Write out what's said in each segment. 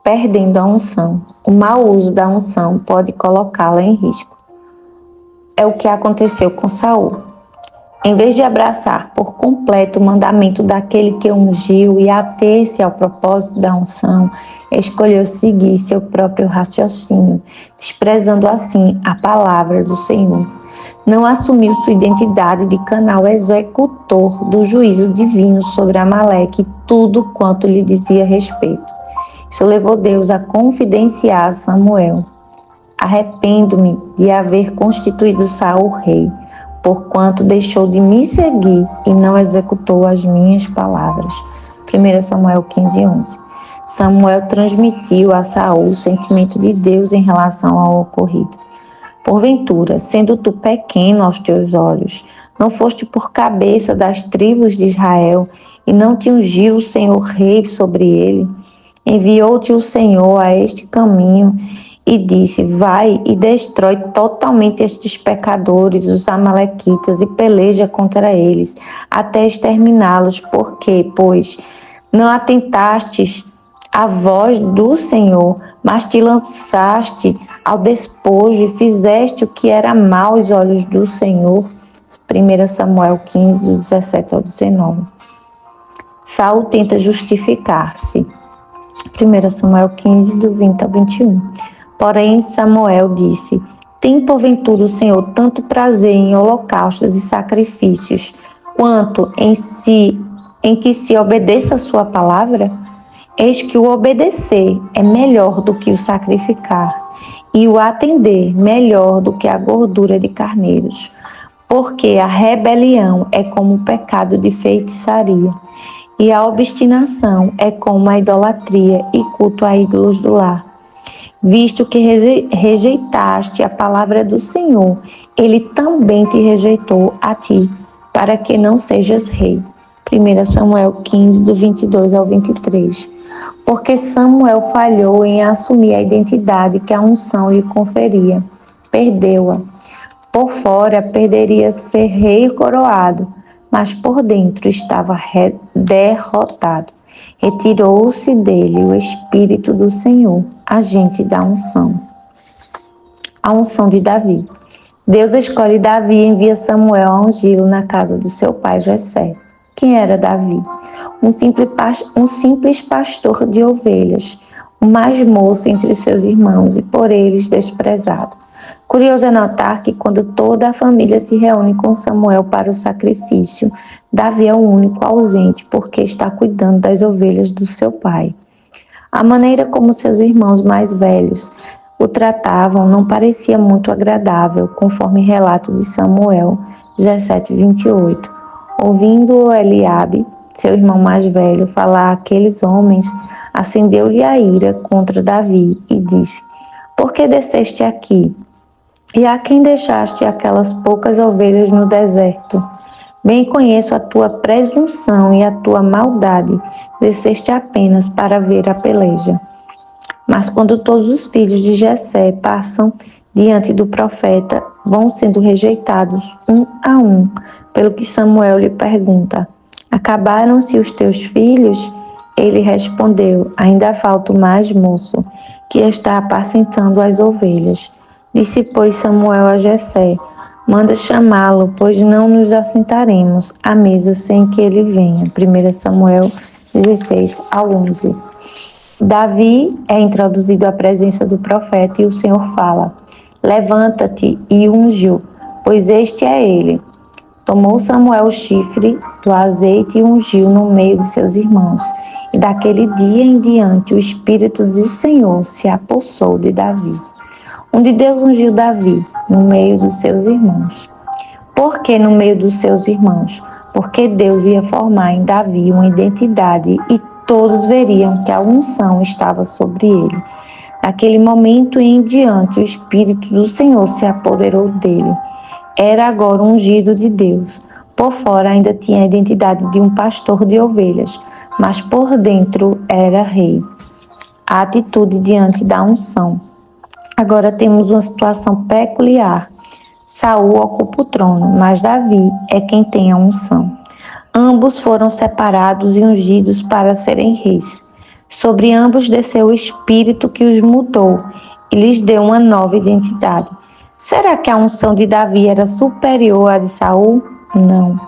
perdendo a unção. O mau uso da unção pode colocá-la em risco. É o que aconteceu com Saul. Em vez de abraçar por completo o mandamento daquele que o ungiu e ater-se ao propósito da unção, escolheu seguir seu próprio raciocínio, desprezando assim a palavra do Senhor. Não assumiu sua identidade de canal executor do juízo divino sobre Amaleque e tudo quanto lhe dizia respeito. Isso levou Deus a confidenciar a Samuel: arrependo-me de haver constituído Saul rei, porquanto deixou de me seguir e não executou as minhas palavras. 1 Samuel 15:11. Samuel transmitiu a Saul o sentimento de Deus em relação ao ocorrido. Porventura, sendo tu pequeno aos teus olhos, não foste por cabeça das tribos de Israel, e não te ungiu o Senhor rei sobre ele? Enviou-te o Senhor a este caminho e disse: vai e destrói totalmente estes pecadores, os amalequitas, e peleja contra eles, até exterminá-los, porque, pois, não atentastes à voz do Senhor, mas te lançaste ao despojo e fizeste o que era mau aos olhos do Senhor. 1 Samuel 15, do 17 ao 19. Saul tenta justificar-se. 1 Samuel 15, do 20 ao 21. Porém, Samuel disse: tem porventura o Senhor tanto prazer em holocaustos e sacrifícios, quanto em que se obedeça a sua palavra? Eis que o obedecer é melhor do que o sacrificar, e o atender melhor do que a gordura de carneiros. Porque a rebelião é como o pecado de feitiçaria, e a obstinação é como a idolatria e culto a ídolos do lar. Visto que rejeitaste a palavra do Senhor, ele também te rejeitou a ti, para que não sejas rei. 1 Samuel 15, do 22 ao 23. Porque Samuel falhou em assumir a identidade que a unção lhe conferia. Perdeu-a. Por fora perderia ser rei coroado, mas por dentro estava derrotado. Retirou-se dele o Espírito do Senhor, agente da unção. A unção de Davi. Deus escolhe Davi e envia Samuel a ungí-lo na casa do seu pai Jessé. Quem era Davi? Um simples pastor de ovelhas, o mais moço entre os seus irmãos e por eles desprezado. Curioso é notar que quando toda a família se reúne com Samuel para o sacrifício, Davi é o único ausente porque está cuidando das ovelhas do seu pai. A maneira como seus irmãos mais velhos o tratavam não parecia muito agradável, conforme relato de Samuel 17:28. Ouvindo Eliabe, seu irmão mais velho, falar àqueles homens, acendeu-lhe a ira contra Davi e disse: por que desceste aqui? E a quem deixaste aquelas poucas ovelhas no deserto? Bem conheço a tua presunção e a tua maldade. Desceste apenas para ver a peleja. Mas quando todos os filhos de Jessé passam diante do profeta, vão sendo rejeitados um a um, pelo que Samuel lhe pergunta: acabaram-se os teus filhos? Ele respondeu: ainda falta o mais moço, que está apacentando as ovelhas. Disse, pois, Samuel a Jessé: manda chamá-lo, pois não nos assentaremos à mesa sem que ele venha. 1 Samuel 16 ao 11. Davi é introduzido à presença do profeta e o Senhor fala: levanta-te e unge-o, pois este é ele. Tomou Samuel o chifre do azeite e ungiu no meio de seus irmãos. E daquele dia em diante o Espírito do Senhor se apossou de Davi. Onde Deus ungiu Davi? No meio dos seus irmãos. Por que no meio dos seus irmãos? Porque Deus ia formar em Davi uma identidade e todos veriam que a unção estava sobre ele. Naquele momento em diante, o Espírito do Senhor se apoderou dele. Era agora ungido de Deus. Por fora ainda tinha a identidade de um pastor de ovelhas, mas por dentro era rei. A atitude diante da unção. Agora temos uma situação peculiar. Saul ocupa o trono, mas Davi é quem tem a unção. Ambos foram separados e ungidos para serem reis. Sobre ambos desceu o Espírito que os mudou e lhes deu uma nova identidade. Será que a unção de Davi era superior à de Saul? Não.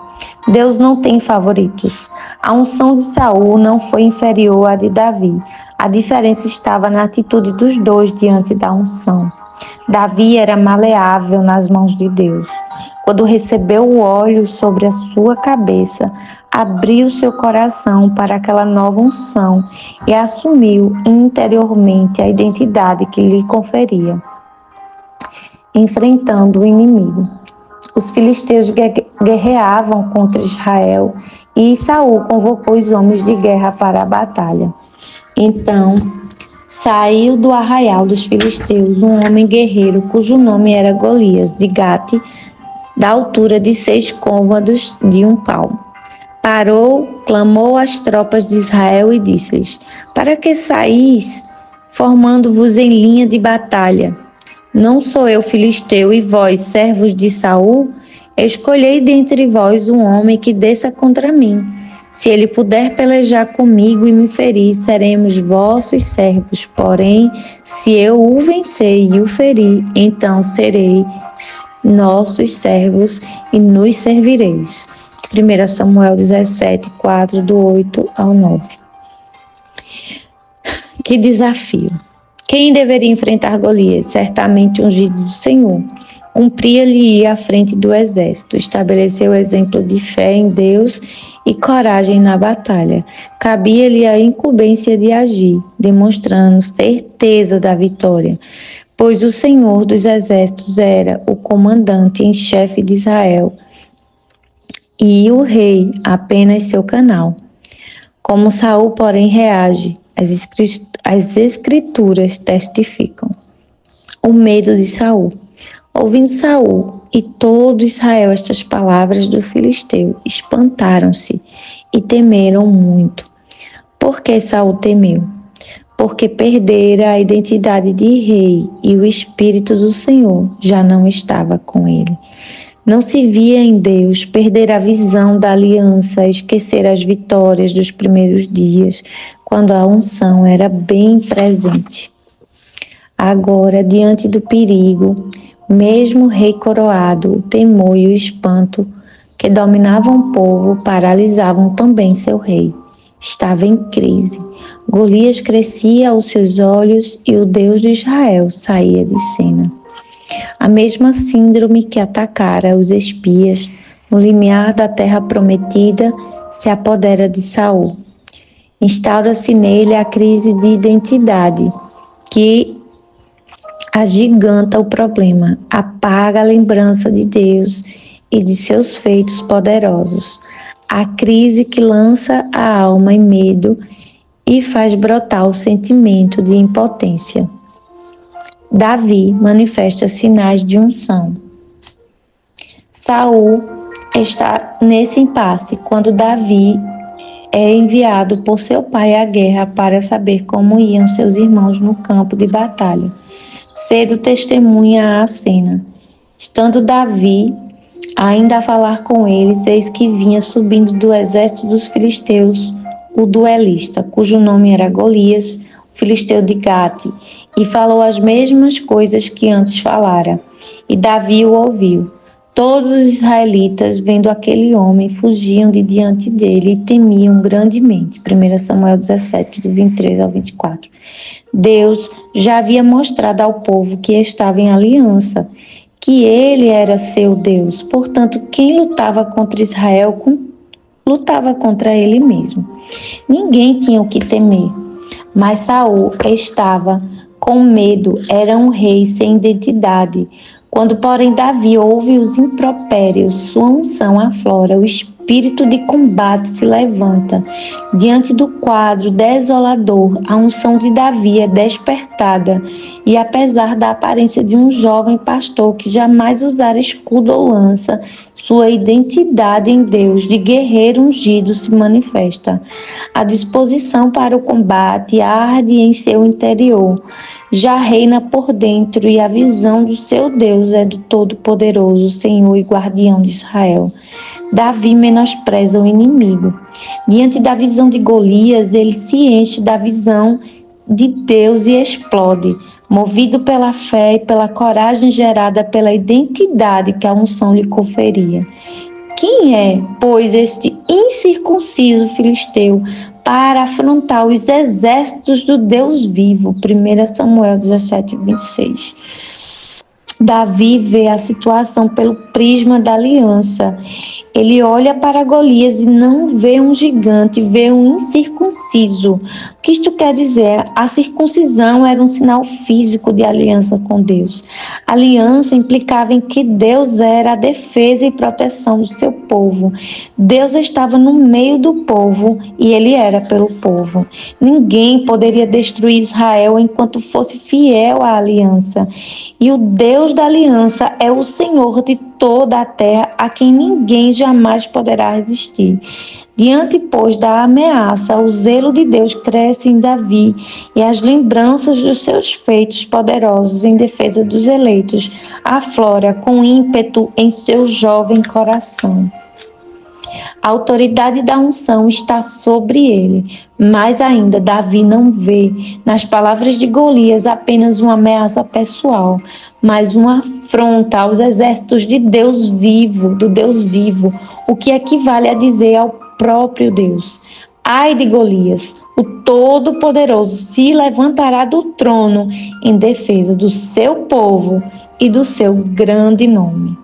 Deus não tem favoritos. A unção de Saul não foi inferior à de Davi. A diferença estava na atitude dos dois diante da unção. Davi era maleável nas mãos de Deus. Quando recebeu o óleo sobre a sua cabeça, abriu seu coração para aquela nova unção e assumiu interiormente a identidade que lhe conferia, enfrentando o inimigo. Os filisteus guerreavam contra Israel e Saul convocou os homens de guerra para a batalha. Então, saiu do arraial dos filisteus um homem guerreiro cujo nome era Golias, de Gate, da altura de 6 côvados de um palmo. Parou, clamou às tropas de Israel e disse-lhes: para que saís, formando-vos em linha de batalha? Não sou eu filisteu e vós, servos de Saul? Escolhei dentre vós um homem que desça contra mim. Se ele puder pelejar comigo e me ferir, seremos vossos servos. Porém, se eu o vencer e o ferir, então sereis nossos servos e nos servireis. 1 Samuel 17, 4, do 8 ao 9. Que desafio! Quem deveria enfrentar Golias? Certamente ungido do Senhor. Cumpria-lhe ir à frente do exército, estabeleceu o exemplo de fé em Deus e coragem na batalha. Cabia-lhe a incumbência de agir, demonstrando certeza da vitória, pois o Senhor dos exércitos era o comandante em chefe de Israel e o rei apenas seu canal. Como Saul, porém, reage, as escrituras testificam. O medo de Saul. Ouvindo Saul e todo Israel estas palavras do filisteu, espantaram-se e temeram muito. Por que Saul temeu? Porque perdera a identidade de rei e o Espírito do Senhor já não estava com ele. Não se via em Deus, perder a visão da aliança, esquecer as vitórias dos primeiros dias, quando a unção era bem presente. Agora, diante do perigo, mesmo o rei coroado, o temor e o espanto que dominavam o povo paralisavam também seu rei. Estava em crise. Golias crescia aos seus olhos e o Deus de Israel saía de cena. A mesma síndrome que atacara os espias no limiar da terra prometida se apodera de Saul. Instaura-se nele a crise de identidade que agiganta o problema, apaga a lembrança de Deus e de seus feitos poderosos. A crise que lança a alma em medo e faz brotar o sentimento de impotência. Davi manifesta sinais de unção. Saul está nesse impasse quando Davi é enviado por seu pai à guerra para saber como iam seus irmãos no campo de batalha. Cedo testemunha a cena. Estando Davi ainda a falar com eles, eis que vinha subindo do exército dos filisteus o duelista, cujo nome era Golias, filisteu de Gate, e falou as mesmas coisas que antes falara. E Davi o ouviu. Todos os israelitas, vendo aquele homem, fugiam de diante dele e temiam grandemente. 1 Samuel 17, do 23 ao 24. Deus já havia mostrado ao povo que estava em aliança, que ele era seu Deus. Portanto, quem lutava contra Israel, lutava contra ele mesmo. Ninguém tinha o que temer. Mas Saul estava com medo, era um rei sem identidade. Quando, porém, Davi ouve os impropérios, sua unção aflora, o espírito de combate se levanta. Diante do quadro desolador, a unção de Davi é despertada, e apesar da aparência de um jovem pastor que jamais usara escudo ou lança, sua identidade em Deus de guerreiro ungido se manifesta. A disposição para o combate arde em seu interior. Já reina por dentro e a visão do seu Deus é do Todo-Poderoso, Senhor e Guardião de Israel. Davi menospreza o inimigo. Diante da visão de Golias, ele se enche da visão de Deus e explode, movido pela fé e pela coragem gerada pela identidade que a unção lhe conferia. Quem é, pois, este incircunciso filisteu para afrontar os exércitos do Deus vivo? 1 Samuel 17, 26. Davi vê a situação pelo prisma da aliança. Ele olha para Golias e não vê um gigante, vê um incircunciso. O que isto quer dizer? A circuncisão era um sinal físico de aliança com Deus. A aliança implicava em que Deus era a defesa e proteção do seu povo. Deus estava no meio do povo e ele era pelo povo. Ninguém poderia destruir Israel enquanto fosse fiel à aliança. E o Deus da aliança é o Senhor de toda a terra, a quem ninguém jamais poderá resistir. Diante, pois, da ameaça, o zelo de Deus cresce em Davi e as lembranças dos seus feitos poderosos em defesa dos eleitos aflora com ímpeto em seu jovem coração. A autoridade da unção está sobre ele, mas ainda Davi não vê nas palavras de Golias apenas uma ameaça pessoal, mas uma afronta aos exércitos de Deus vivo, do Deus vivo, o que equivale a dizer ao próprio Deus. Ai de Golias, o Todo-Poderoso se levantará do trono em defesa do seu povo e do seu grande nome.